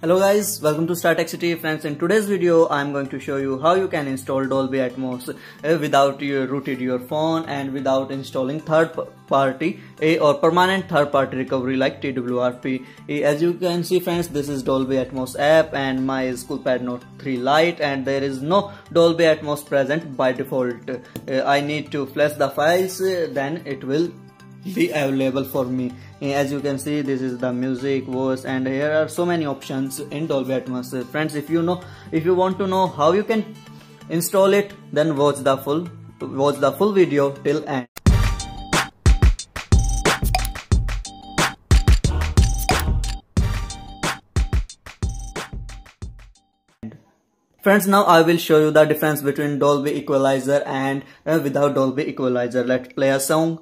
Hello guys, welcome to StarTech City. Friends, in today's video I am going to show you how you can install Dolby Atmos without you rooted your phone and without installing third party or permanent third party recovery like TWRP. As you can see friends, this is Dolby Atmos app and my is Coolpad Note 3 Lite, and there is no Dolby Atmos present by default. I need to flash the files, then it will be available for me. As you can see, this is the music, voice, and here are so many options in Dolby Atmos. Friends, if you want to know how you can install it, then watch the full video till end. Friends, now I will show you the difference between Dolby equalizer and without Dolby equalizer. Let's play a song.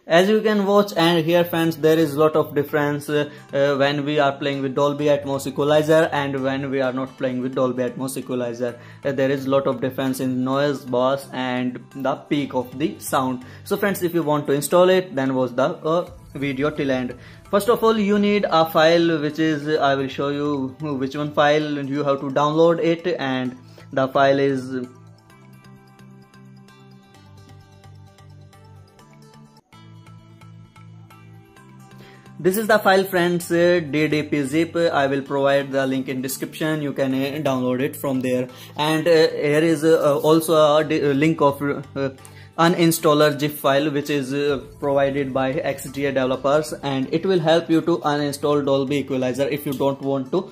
As you can watch and hear friends, there is lot of difference when we are playing with Dolby Atmos equalizer and when we are not playing with Dolby Atmos equalizer. There is lot of difference in noise, bass, and the peak of the sound. So friends, if you want to install it, then watch the video till end. First of all, you need a file, which is I will show you which one file you have to download it, and the file is this is the file friends, DDP zip. I will provide the link in description. You can download it from there. And here is also a link of uninstaller zip file, which is provided by XDA developers, and it will help you to uninstall Dolby equalizer if you don't want to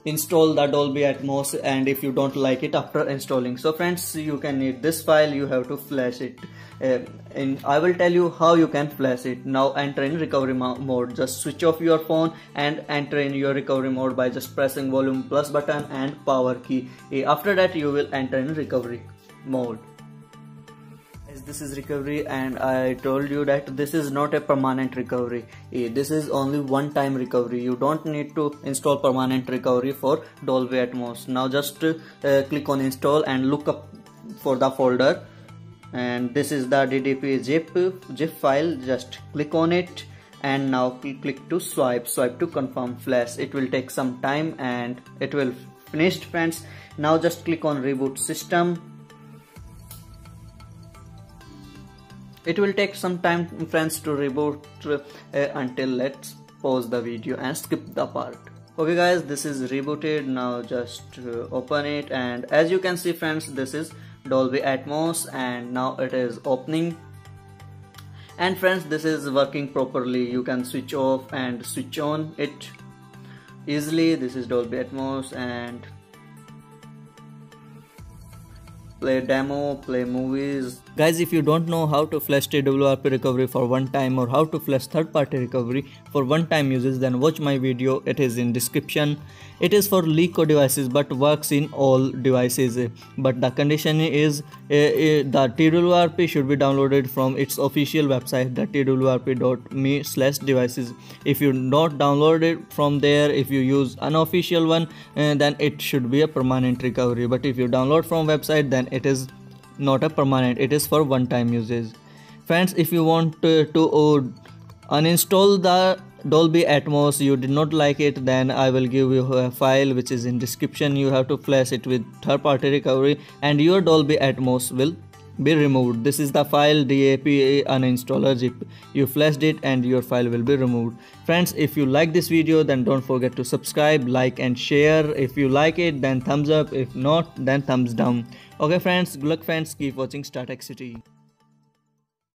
install the Dolby Atmos and if you don't like it after installing. So friends, you can need this file, you have to flash it, and I will tell you how you can flash it. Now enter in recovery mode. Just switch off your phone and enter in your recovery mode by just pressing volume plus button and power key. After that you will enter in recovery mode. This is recovery, and I told you that this is not a permanent recovery. This is only one time recovery. You don't need to install permanent recovery for Dolby Atmos. Now just click on install and look up for the folder, and this is the DDP zip file. Just click on it and now click to swipe to confirm flash. It will take some time and it will finish friends. Now just click on reboot system. It will take some time friends to reboot until let's pause the video and skip the part. Okay guys, this is rebooted. Now just open it, and as you can see friends, this is Dolby Atmos and now it is opening. And friends, this is working properly. You can switch off and switch on it easily. This is Dolby Atmos, and play demo, play movies. Guys, if you don't know how to flash TWRP recovery for one time or how to flash third party recovery for one time uses, then watch my video. It is in description. It is for Lico devices but works in all devices, but the condition is the TWRP should be downloaded from its official website, the twrp.me/devices. If you not download it from there, if you use unofficial one, then it should be a permanent recovery. But if you download from website, then it is not a permanent, it is for one time usage. Friends, if you want to uninstall the Dolby Atmos, you did not like it, then I will give you a file which is in description. You have to flash it with third party recovery and your Dolby Atmos will be removed. This is the file, DAP uninstaller zip. You flashed it and your file will be removed. Friends, if you like this video, then don't forget to subscribe, like and share. If you like it, then thumbs up. If not, then thumbs down. Okay friends, good luck friends, keep watching StarTech City.